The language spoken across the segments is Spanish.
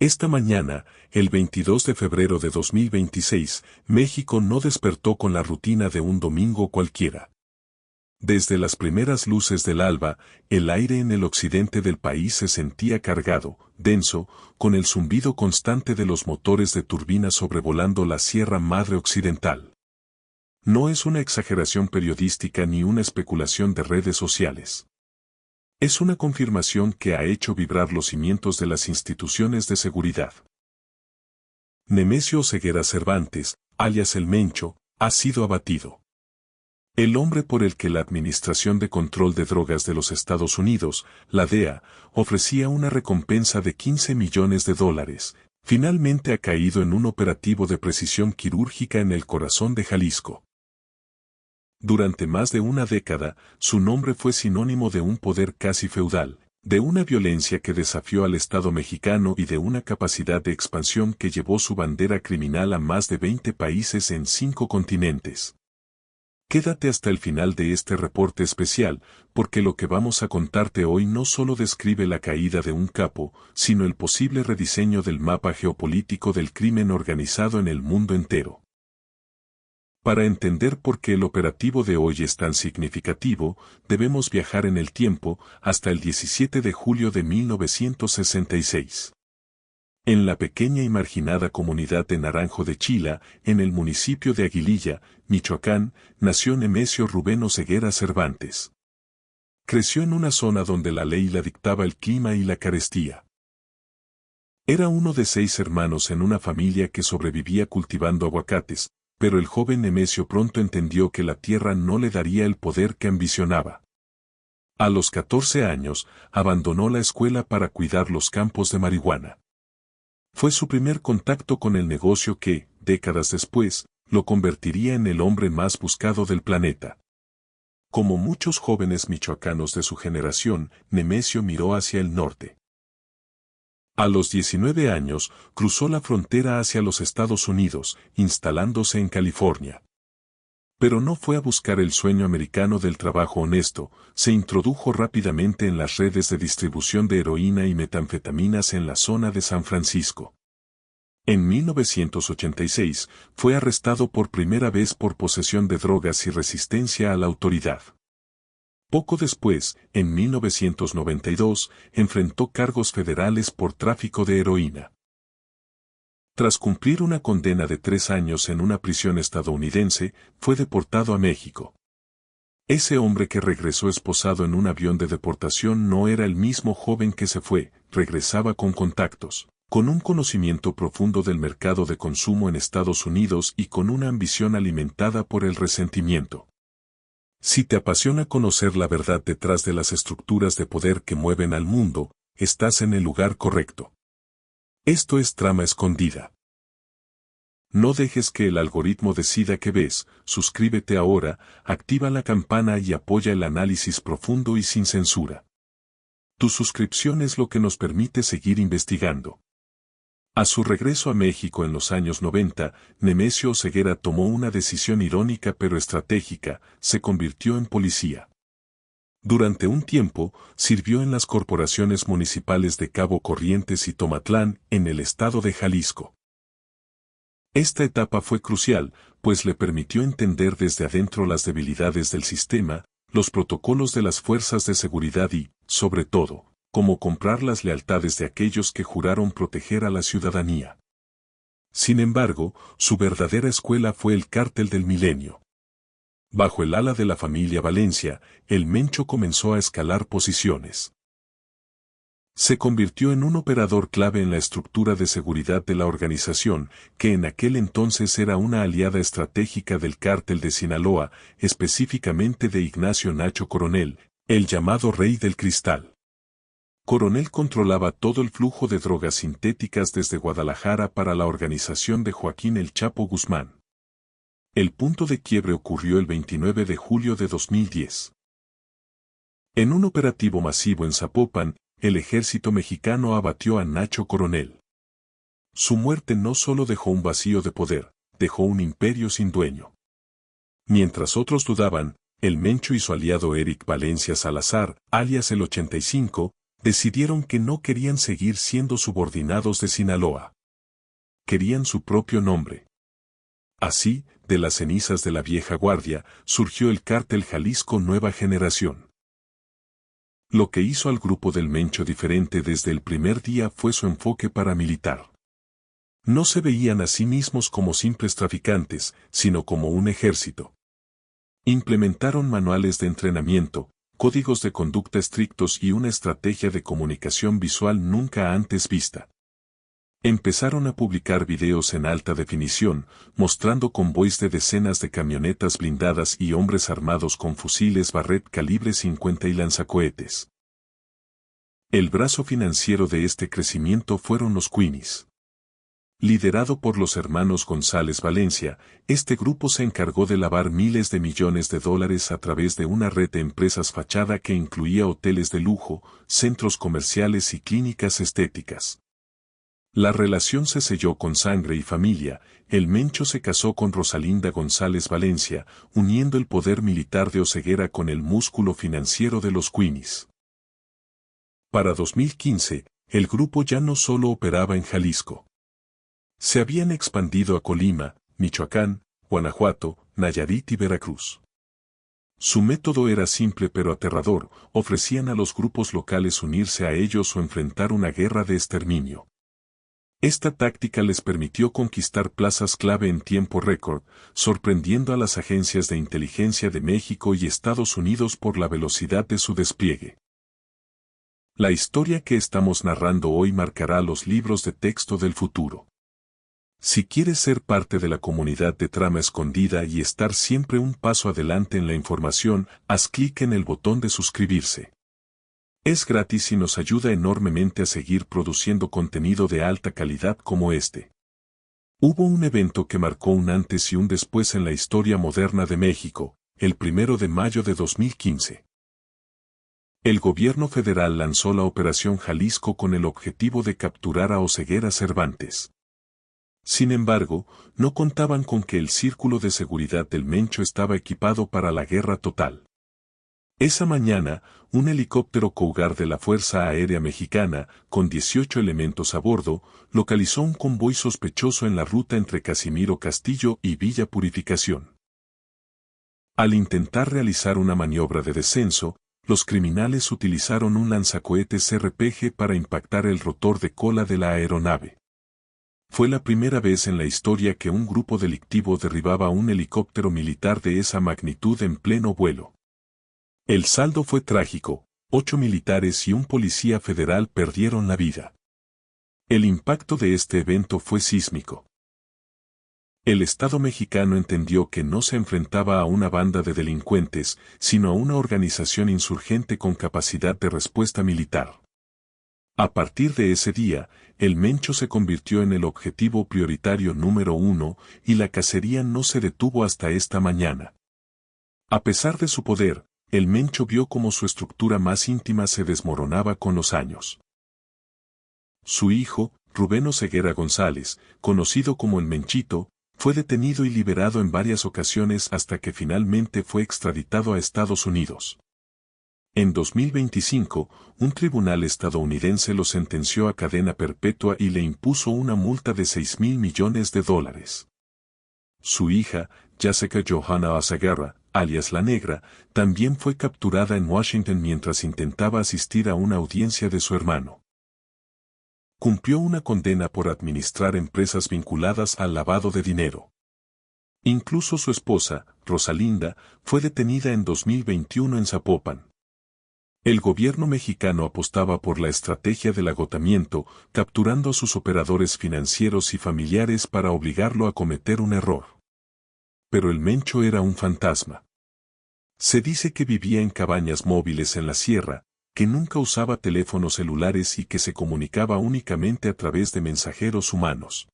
Esta mañana, el 22 de febrero de 2026, México no despertó con la rutina de un domingo cualquiera. Desde las primeras luces del alba, el aire en el occidente del país se sentía cargado, denso, con el zumbido constante de los motores de turbina sobrevolando la Sierra Madre Occidental. No es una exageración periodística ni una especulación de redes sociales. Es una confirmación que ha hecho vibrar los cimientos de las instituciones de seguridad. Nemesio Oseguera Cervantes, alias El Mencho, ha sido abatido. El hombre por el que la Administración de Control de Drogas de los Estados Unidos, la DEA, ofrecía una recompensa de $15 millones, finalmente ha caído en un operativo de precisión quirúrgica en el corazón de Jalisco. Durante más de una década, su nombre fue sinónimo de un poder casi feudal, de una violencia que desafió al Estado mexicano y de una capacidad de expansión que llevó su bandera criminal a más de 20 países en 5 continentes. Quédate hasta el final de este reporte especial, porque lo que vamos a contarte hoy no solo describe la caída de un capo, sino el posible rediseño del mapa geopolítico del crimen organizado en el mundo entero. Para entender por qué el operativo de hoy es tan significativo, debemos viajar en el tiempo hasta el 17 de julio de 1966. En la pequeña y marginada comunidad de Naranjo de Chila, en el municipio de Aguililla, Michoacán, nació Nemesio Rubén Oseguera Cervantes. Creció en una zona donde la ley la dictaba el clima y la carestía. Era uno de 6 hermanos en una familia que sobrevivía cultivando aguacates, pero el joven Nemesio pronto entendió que la tierra no le daría el poder que ambicionaba. A los 14 años, abandonó la escuela para cuidar los campos de marihuana. Fue su primer contacto con el negocio que, décadas después, lo convertiría en el hombre más buscado del planeta. Como muchos jóvenes michoacanos de su generación, Nemesio miró hacia el norte. A los 19 años, cruzó la frontera hacia los Estados Unidos, instalándose en California. Pero no fue a buscar el sueño americano del trabajo honesto, se introdujo rápidamente en las redes de distribución de heroína y metanfetaminas en la zona de San Francisco. En 1986, fue arrestado por primera vez por posesión de drogas y resistencia a la autoridad. Poco después, en 1992, enfrentó cargos federales por tráfico de heroína. Tras cumplir una condena de 3 años en una prisión estadounidense, fue deportado a México. Ese hombre que regresó esposado en un avión de deportación no era el mismo joven que se fue, regresaba con contactos, con un conocimiento profundo del mercado de consumo en Estados Unidos y con una ambición alimentada por el resentimiento. Si te apasiona conocer la verdad detrás de las estructuras de poder que mueven al mundo, estás en el lugar correcto. Esto es Trama Escondida. No dejes que el algoritmo decida qué ves, suscríbete ahora, activa la campana y apoya el análisis profundo y sin censura. Tu suscripción es lo que nos permite seguir investigando. A su regreso a México en los años 90, Nemesio Oseguera tomó una decisión irónica pero estratégica, se convirtió en policía. Durante un tiempo, sirvió en las corporaciones municipales de Cabo Corrientes y Tomatlán, en el estado de Jalisco. Esta etapa fue crucial, pues le permitió entender desde adentro las debilidades del sistema, los protocolos de las fuerzas de seguridad y, sobre todo, cómo comprar las lealtades de aquellos que juraron proteger a la ciudadanía. Sin embargo, su verdadera escuela fue el Cártel del Milenio. Bajo el ala de la familia Valencia, el Mencho comenzó a escalar posiciones. Se convirtió en un operador clave en la estructura de seguridad de la organización, que en aquel entonces era una aliada estratégica del Cártel de Sinaloa, específicamente de Ignacio Nacho Coronel, el llamado Rey del Cristal. Coronel controlaba todo el flujo de drogas sintéticas desde Guadalajara para la organización de Joaquín El Chapo Guzmán. El punto de quiebre ocurrió el 29 de julio de 2010. En un operativo masivo en Zapopan, el ejército mexicano abatió a Nacho Coronel. Su muerte no solo dejó un vacío de poder, dejó un imperio sin dueño. Mientras otros dudaban, el Mencho y su aliado Eric Valencia Salazar, alias el 85, Decidieron que no querían seguir siendo subordinados de Sinaloa. Querían su propio nombre. Así, de las cenizas de la vieja guardia, surgió el Cártel Jalisco Nueva Generación. Lo que hizo al grupo del Mencho diferente desde el primer día fue su enfoque paramilitar. No se veían a sí mismos como simples traficantes, sino como un ejército. Implementaron manuales de entrenamiento, códigos de conducta estrictos y una estrategia de comunicación visual nunca antes vista. Empezaron a publicar videos en alta definición, mostrando convoys de decenas de camionetas blindadas y hombres armados con fusiles Barrett calibre 50 y lanzacohetes. El brazo financiero de este crecimiento fueron los Queenies. Liderado por los hermanos González Valencia, este grupo se encargó de lavar miles de millones de dólares a través de una red de empresas fachada que incluía hoteles de lujo, centros comerciales y clínicas estéticas. La relación se selló con sangre y familia. El Mencho se casó con Rosalinda González Valencia, uniendo el poder militar de Oseguera con el músculo financiero de los Queenies. Para 2015, el grupo ya no solo operaba en Jalisco. Se habían expandido a Colima, Michoacán, Guanajuato, Nayarit y Veracruz. Su método era simple pero aterrador: ofrecían a los grupos locales unirse a ellos o enfrentar una guerra de exterminio. Esta táctica les permitió conquistar plazas clave en tiempo récord, sorprendiendo a las agencias de inteligencia de México y Estados Unidos por la velocidad de su despliegue. La historia que estamos narrando hoy marcará los libros de texto del futuro. Si quieres ser parte de la comunidad de Trama Escondida y estar siempre un paso adelante en la información, haz clic en el botón de suscribirse. Es gratis y nos ayuda enormemente a seguir produciendo contenido de alta calidad como este. Hubo un evento que marcó un antes y un después en la historia moderna de México, el 1 de mayo de 2015. El gobierno federal lanzó la Operación Jalisco con el objetivo de capturar a Oseguera Cervantes. Sin embargo, no contaban con que el círculo de seguridad del Mencho estaba equipado para la guerra total. Esa mañana, un helicóptero Cougar de la Fuerza Aérea Mexicana, con 18 elementos a bordo, localizó un convoy sospechoso en la ruta entre Casimiro Castillo y Villa Purificación. Al intentar realizar una maniobra de descenso, los criminales utilizaron un lanzacohetes RPG para impactar el rotor de cola de la aeronave. Fue la primera vez en la historia que un grupo delictivo derribaba un helicóptero militar de esa magnitud en pleno vuelo. El saldo fue trágico: 8 militares y un policía federal perdieron la vida. El impacto de este evento fue sísmico. El Estado mexicano entendió que no se enfrentaba a una banda de delincuentes, sino a una organización insurgente con capacidad de respuesta militar. A partir de ese día, el Mencho se convirtió en el objetivo prioritario número 1, y la cacería no se detuvo hasta esta mañana. A pesar de su poder, el Mencho vio cómo su estructura más íntima se desmoronaba con los años. Su hijo, Rubén Oseguera González, conocido como el Menchito, fue detenido y liberado en varias ocasiones hasta que finalmente fue extraditado a Estados Unidos. En 2025, un tribunal estadounidense lo sentenció a cadena perpetua y le impuso una multa de $6,000 millones. Su hija, Jessica Johanna Oseguera, alias La Negra, también fue capturada en Washington mientras intentaba asistir a una audiencia de su hermano. Cumplió una condena por administrar empresas vinculadas al lavado de dinero. Incluso su esposa, Rosalinda, fue detenida en 2021 en Zapopan. El gobierno mexicano apostaba por la estrategia del agotamiento, capturando a sus operadores financieros y familiares para obligarlo a cometer un error. Pero el Mencho era un fantasma. Se dice que vivía en cabañas móviles en la sierra, que nunca usaba teléfonos celulares y que se comunicaba únicamente a través de mensajeros humanos.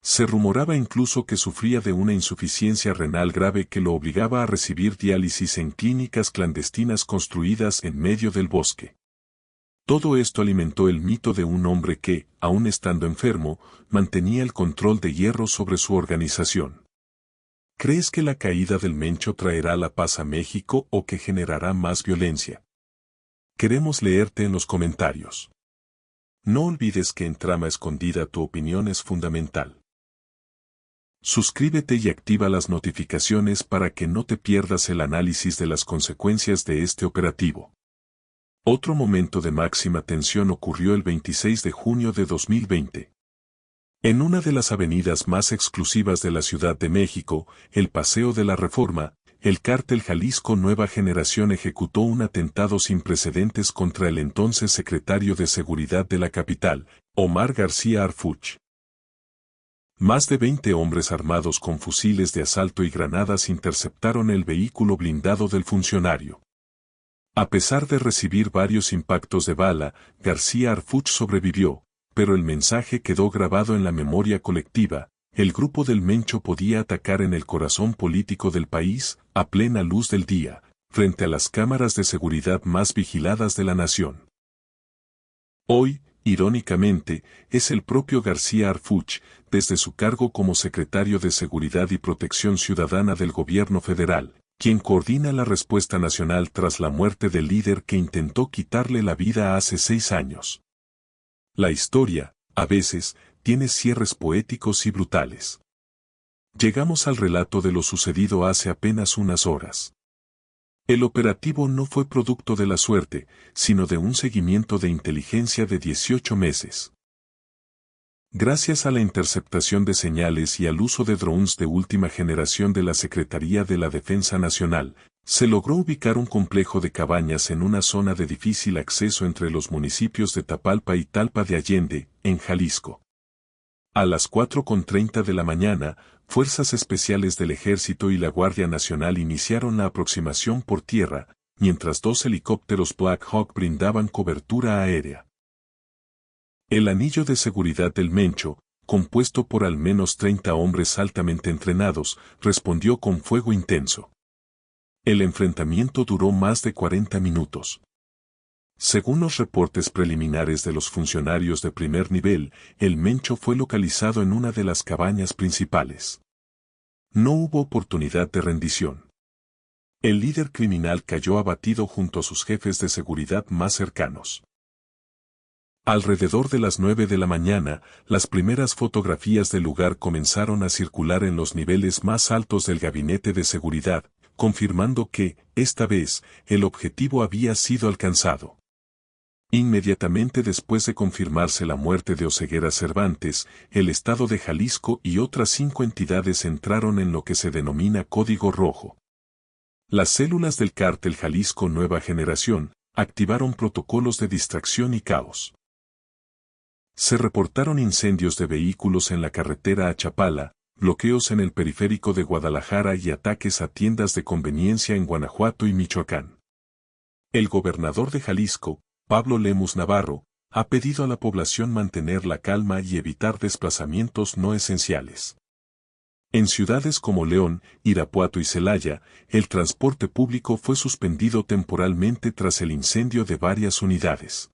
Se rumoraba incluso que sufría de una insuficiencia renal grave que lo obligaba a recibir diálisis en clínicas clandestinas construidas en medio del bosque. Todo esto alimentó el mito de un hombre que, aun estando enfermo, mantenía el control de hierro sobre su organización. ¿Crees que la caída del Mencho traerá la paz a México o que generará más violencia? Queremos leerte en los comentarios. No olvides que en Trama Escondida tu opinión es fundamental. Suscríbete y activa las notificaciones para que no te pierdas el análisis de las consecuencias de este operativo. Otro momento de máxima tensión ocurrió el 26 de junio de 2020. En una de las avenidas más exclusivas de la Ciudad de México, el Paseo de la Reforma, el cártel Jalisco Nueva Generación ejecutó un atentado sin precedentes contra el entonces secretario de Seguridad de la capital, Omar García Harfuch. Más de 20 hombres armados con fusiles de asalto y granadas interceptaron el vehículo blindado del funcionario. A pesar de recibir varios impactos de bala, García Harfuch sobrevivió, pero el mensaje quedó grabado en la memoria colectiva: el grupo del Mencho podía atacar en el corazón político del país, a plena luz del día, frente a las cámaras de seguridad más vigiladas de la nación. Hoy, irónicamente, es el propio García Harfuch, desde su cargo como secretario de Seguridad y Protección Ciudadana del Gobierno Federal, quien coordina la respuesta nacional tras la muerte del líder que intentó quitarle la vida hace 6 años. La historia, a veces, tiene cierres poéticos y brutales. Llegamos al relato de lo sucedido hace apenas unas horas. El operativo no fue producto de la suerte, sino de un seguimiento de inteligencia de 18 meses. Gracias a la interceptación de señales y al uso de drones de última generación de la Secretaría de la Defensa Nacional, se logró ubicar un complejo de cabañas en una zona de difícil acceso entre los municipios de Tapalpa y Talpa de Allende, en Jalisco. A las 4:30 de la mañana, fuerzas especiales del Ejército y la Guardia Nacional iniciaron la aproximación por tierra, mientras 2 helicópteros Black Hawk brindaban cobertura aérea. El anillo de seguridad del Mencho, compuesto por al menos 30 hombres altamente entrenados, respondió con fuego intenso. El enfrentamiento duró más de 40 minutos. Según los reportes preliminares de los funcionarios de primer nivel, el Mencho fue localizado en una de las cabañas principales. No hubo oportunidad de rendición. El líder criminal cayó abatido junto a sus jefes de seguridad más cercanos. Alrededor de las 9 de la mañana, las primeras fotografías del lugar comenzaron a circular en los niveles más altos del gabinete de seguridad, confirmando que, esta vez, el objetivo había sido alcanzado. Inmediatamente después de confirmarse la muerte de Oseguera Cervantes, el Estado de Jalisco y otras 5 entidades entraron en lo que se denomina Código Rojo. Las células del cártel Jalisco Nueva Generación activaron protocolos de distracción y caos. Se reportaron incendios de vehículos en la carretera a Chapala, bloqueos en el periférico de Guadalajara y ataques a tiendas de conveniencia en Guanajuato y Michoacán. El gobernador de Jalisco, Pablo Lemus Navarro, ha pedido a la población mantener la calma y evitar desplazamientos no esenciales. En ciudades como León, Irapuato y Celaya, el transporte público fue suspendido temporalmente tras el incendio de varias unidades.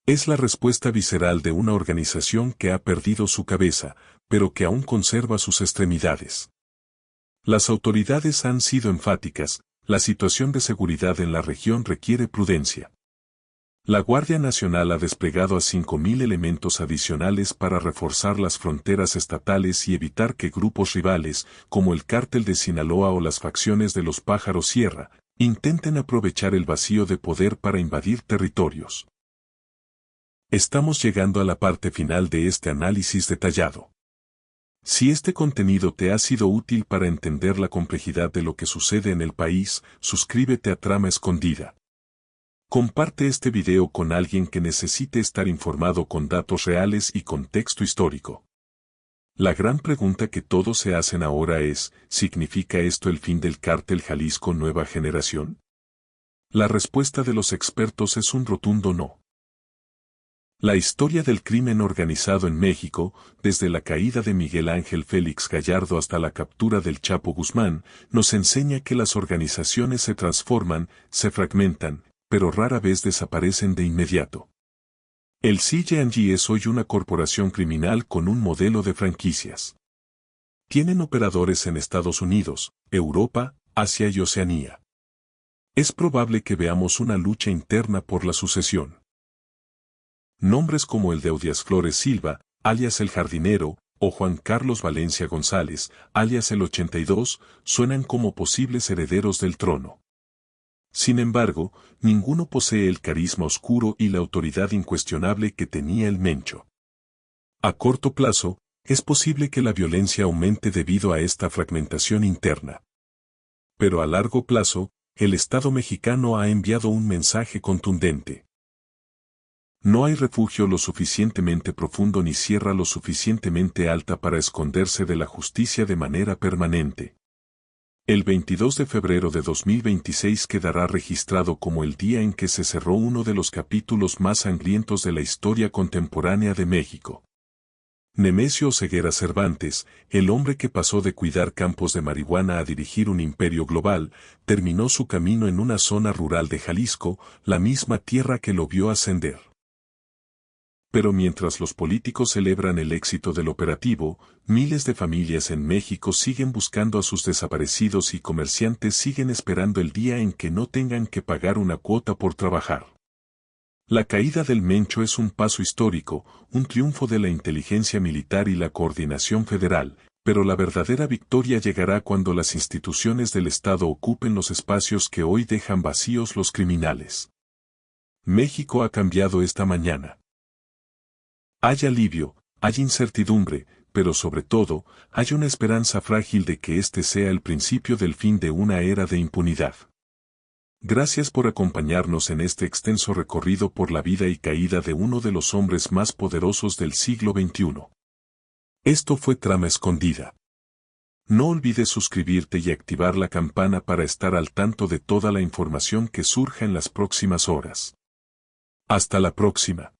Es la respuesta visceral de una organización que ha perdido su cabeza, pero que aún conserva sus extremidades. Las autoridades han sido enfáticas: la situación de seguridad en la región requiere prudencia. La Guardia Nacional ha desplegado a 5.000 elementos adicionales para reforzar las fronteras estatales y evitar que grupos rivales, como el Cártel de Sinaloa o las facciones de los Pájaros Sierra, intenten aprovechar el vacío de poder para invadir territorios. Estamos llegando a la parte final de este análisis detallado. Si este contenido te ha sido útil para entender la complejidad de lo que sucede en el país, suscríbete a Trama Escondida. Comparte este video con alguien que necesite estar informado con datos reales y contexto histórico. La gran pregunta que todos se hacen ahora es: ¿significa esto el fin del cártel Jalisco Nueva Generación? La respuesta de los expertos es un rotundo no. La historia del crimen organizado en México, desde la caída de Miguel Ángel Félix Gallardo hasta la captura del Chapo Guzmán, nos enseña que las organizaciones se transforman, se fragmentan, pero rara vez desaparecen de inmediato. El CIG es hoy una corporación criminal con un modelo de franquicias. Tienen operadores en Estados Unidos, Europa, Asia y Oceanía. Es probable que veamos una lucha interna por la sucesión. Nombres como el de Eudias Flores Silva, alias el Jardinero, o Juan Carlos Valencia González, alias el 82, suenan como posibles herederos del trono. Sin embargo, ninguno posee el carisma oscuro y la autoridad incuestionable que tenía el Mencho. A corto plazo, es posible que la violencia aumente debido a esta fragmentación interna. Pero a largo plazo, el Estado mexicano ha enviado un mensaje contundente. No hay refugio lo suficientemente profundo ni sierra lo suficientemente alta para esconderse de la justicia de manera permanente. El 22 de febrero de 2026 quedará registrado como el día en que se cerró uno de los capítulos más sangrientos de la historia contemporánea de México. Nemesio Oseguera Cervantes, el hombre que pasó de cuidar campos de marihuana a dirigir un imperio global, terminó su camino en una zona rural de Jalisco, la misma tierra que lo vio ascender. Pero mientras los políticos celebran el éxito del operativo, miles de familias en México siguen buscando a sus desaparecidos y comerciantes siguen esperando el día en que no tengan que pagar una cuota por trabajar. La caída del Mencho es un paso histórico, un triunfo de la inteligencia militar y la coordinación federal, pero la verdadera victoria llegará cuando las instituciones del Estado ocupen los espacios que hoy dejan vacíos los criminales. México ha cambiado esta mañana. Hay alivio, hay incertidumbre, pero sobre todo, hay una esperanza frágil de que este sea el principio del fin de una era de impunidad. Gracias por acompañarnos en este extenso recorrido por la vida y caída de uno de los hombres más poderosos del siglo XXI. Esto fue Trama Escondida. No olvides suscribirte y activar la campana para estar al tanto de toda la información que surja en las próximas horas. Hasta la próxima.